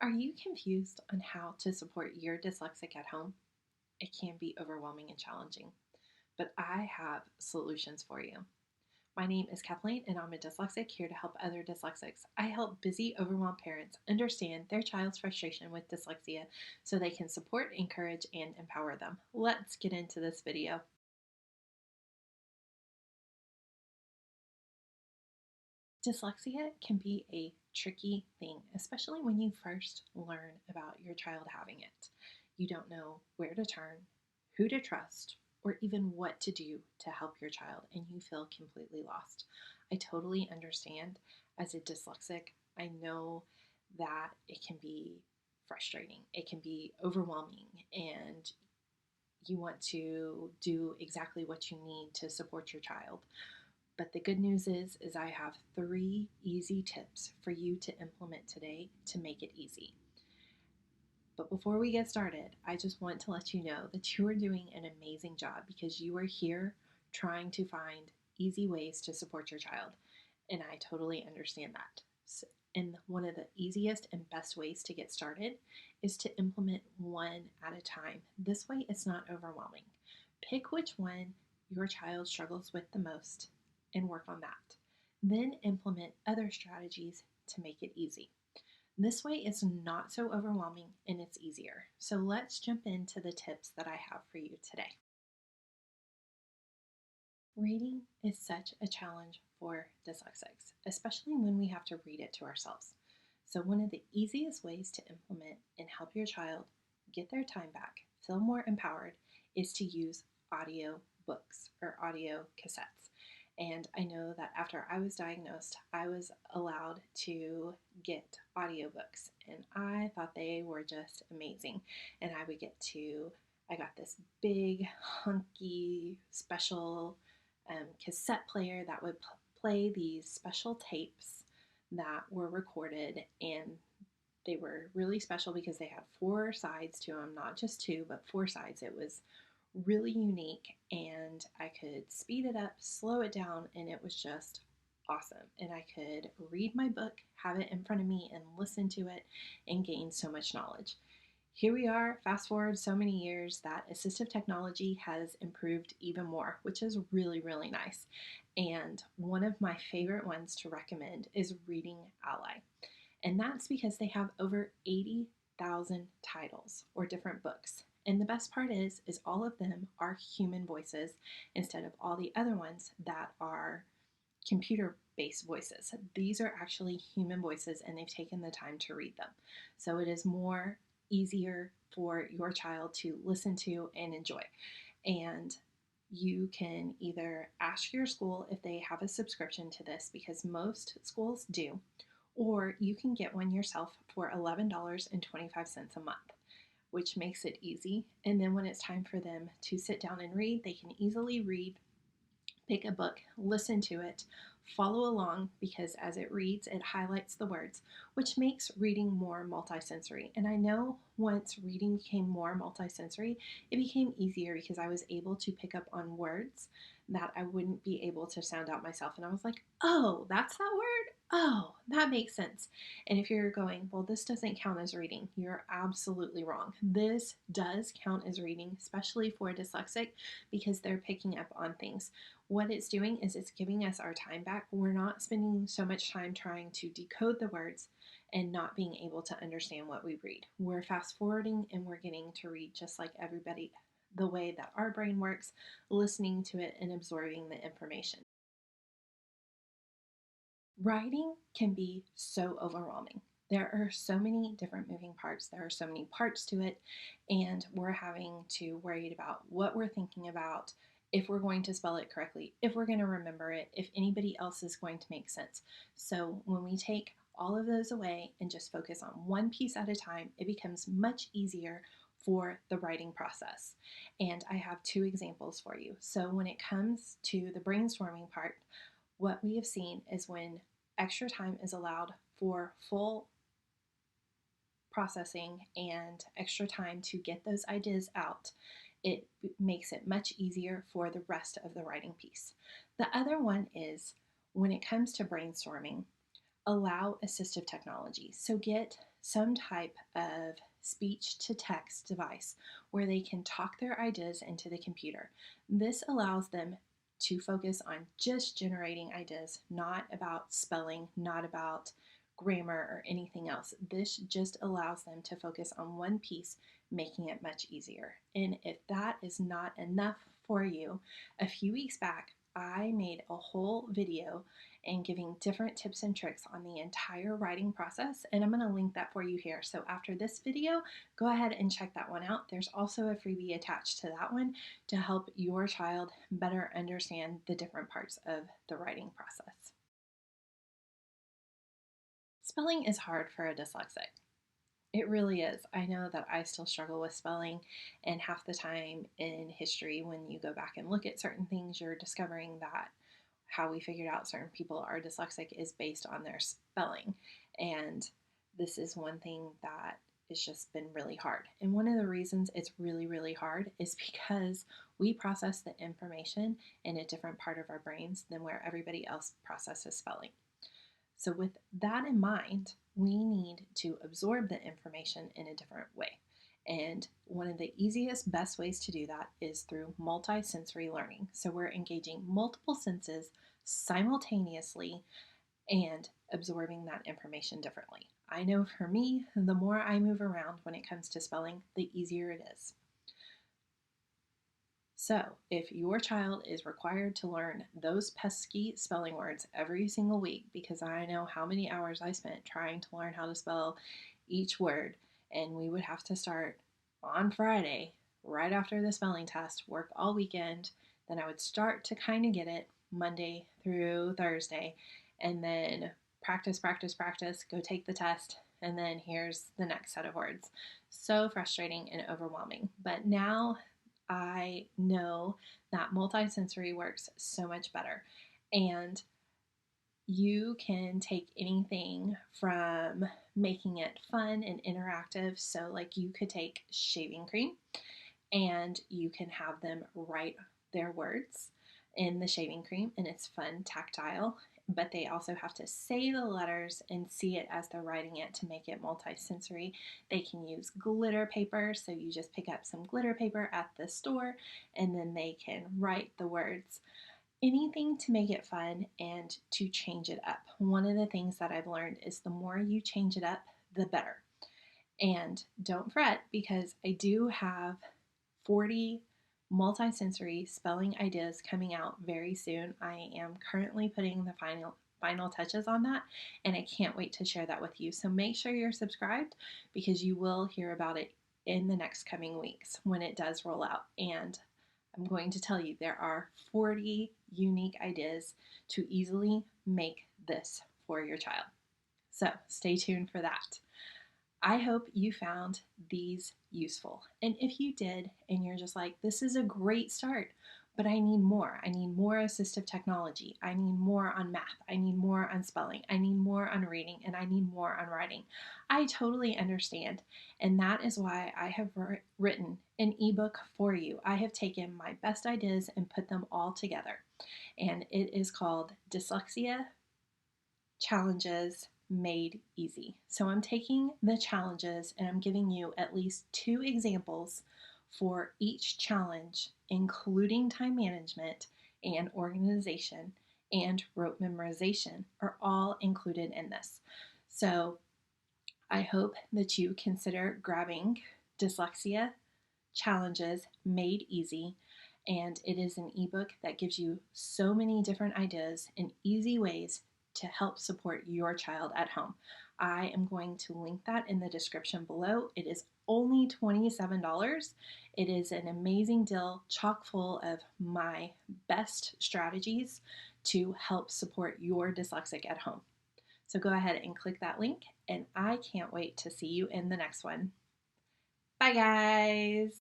Are you confused on how to support your dyslexic at home? It can be overwhelming and challenging, but I have solutions for you. My name is Kathleen, and I'm a dyslexic here to help other dyslexics. I help busy, overwhelmed parents understand their child's frustration with dyslexia so they can support, encourage, and empower them. Let's get into this video. Dyslexia can be a tricky thing, especially when you first learn about your child having it. You don't know where to turn, who to trust, or even what to do to help your child, and you feel completely lost. I totally understand. As a dyslexic, I know that it can be frustrating, it can be overwhelming, and you want to do exactly what you need to support your child. But the good news is I have 3 easy tips for you to implement today to make it easy. But before we get started, I just want to let you know that you are doing an amazing job because you are here trying to find easy ways to support your child. And I totally understand that. And one of the easiest and best ways to get started is to implement one at a time. This way, it's not overwhelming. Pick which one your child struggles with the most and work on that. Then implement other strategies to make it easy. This way it's not so overwhelming and it's easier. So let's jump into the tips that I have for you today. Reading is such a challenge for dyslexics, especially when we have to read it to ourselves. So one of the easiest ways to implement and help your child get their time back, feel more empowered, is to use audio books or audio cassettes. And I know that after I was diagnosed, I was allowed to get audiobooks, and I thought they were just amazing. And I got this big, hunky, special cassette player that would play these special tapes that were recorded, and they were really special because they had 4 sides to them, not just 2, but 4 sides. It was really unique, and I could speed it up, slow it down, and it was just awesome. And I could read my book, have it in front of me, and listen to it and gain so much knowledge. Here we are, fast forward so many years, that assistive technology has improved even more, which is really, really nice. And one of my favorite ones to recommend is Reading Ally. And that's because they have over 80,000 titles or different books. And the best part is all of them are human voices instead of all the other ones that are computer-based voices. These are actually human voices, and they've taken the time to read them. So it is more easier for your child to listen to and enjoy. And you can either ask your school if they have a subscription to this, because most schools do, or you can get one yourself for $11.25 a month, which makes it easy. And then when it's time for them to sit down and read, they can easily read, pick a book, listen to it, follow along, because as it reads, it highlights the words, which makes reading more multisensory. And I know once reading became more multisensory, it became easier because I was able to pick up on words that I wouldn't be able to sound out myself. And I was like, oh, that's that word? Oh, that makes sense. And if you're going, well, this doesn't count as reading, you're absolutely wrong. This does count as reading, especially for dyslexic, because they're picking up on things. What it's doing is it's giving us our time back. We're not spending so much time trying to decode the words and not being able to understand what we read. We're fast forwarding and we're getting to read just like everybody, the way that our brain works, listening to it and absorbing the information. Writing can be so overwhelming. There are so many different moving parts. There are so many parts to it, and we're having to worry about what we're thinking about, if we're going to spell it correctly, if we're going to remember it, if anybody else is going to make sense. So when we take all of those away and just focus on one piece at a time, it becomes much easier for the writing process. And I have 2 examples for you. So when it comes to the brainstorming part, what we have seen is when extra time is allowed for full processing and extra time to get those ideas out, it makes it much easier for the rest of the writing piece. The other one is when it comes to brainstorming, allow assistive technology. So get some type of speech to text device where they can talk their ideas into the computer. This allows them to focus on just generating ideas, not about spelling, not about grammar or anything else. This just allows them to focus on one piece, making it much easier. And if that is not enough for you, a few weeks back, I made a whole video and giving different tips and tricks on the entire writing process, and I'm going to link that for you here. So after this video, go ahead and check that one out. There's also a freebie attached to that one to help your child better understand the different parts of the writing process. Spelling is hard for a dyslexic. It really is. I know that I still struggle with spelling, and half the time in history, when you go back and look at certain things, you're discovering that how we figured out certain people are dyslexic is based on their spelling. And this is one thing that has just been really hard. And one of the reasons it's really, really hard is because we process the information in a different part of our brains than where everybody else processes spelling. So with that in mind, we need to absorb the information in a different way. And one of the easiest, best ways to do that is through multisensory learning. So we're engaging multiple senses simultaneously and absorbing that information differently. I know for me, the more I move around when it comes to spelling, the easier it is. So if your child is required to learn those pesky spelling words every single week, because I know how many hours I spent trying to learn how to spell each word, and we would have to start on Friday, right after the spelling test, work all weekend, then I would start to kind of get it Monday through Thursday, and then practice, practice, practice, go take the test, and then here's the next set of words. So frustrating and overwhelming. But now I know that multisensory works so much better. And you can take anything from making it fun and interactive. So, like, you could take shaving cream and you can have them write their words in the shaving cream, and it's fun, tactile. But they also have to say the letters and see it as they're writing it to make it multisensory. They can use glitter paper, so you just pick up some glitter paper at the store and then they can write the words. Anything to make it fun and to change it up. One of the things that I've learned is the more you change it up, the better. And don't fret, because I do have 40 multisensory spelling ideas coming out very soon. I am currently putting the final touches on that, and I can't wait to share that with you. So make sure you're subscribed, because you will hear about it in the next coming weeks when it does roll out. And I'm going to tell you, there are 40 unique ideas to easily make this for your child. So stay tuned for that. I hope you found these useful. And if you did, and you're just like, this is a great start, but I need more. I need more assistive technology. I need more on math. I need more on spelling. I need more on reading, and I need more on writing. I totally understand. And that is why I have written an ebook for you. I have taken my best ideas and put them all together. And it is called Dyslexia Challenges Made Easy. So I'm taking the challenges and I'm giving you at least 2 examples for each challenge, including time management and organization and rote memorization are all included in this. So I hope that you consider grabbing Dyslexia Challenges Made Easy. And it is an ebook that gives you so many different ideas and easy ways to help support your child at home. I am going to link that in the description below. It is only $27. It is an amazing deal, chock full of my best strategies to help support your dyslexic at home. So go ahead and click that link, and I can't wait to see you in the next one. Bye, guys.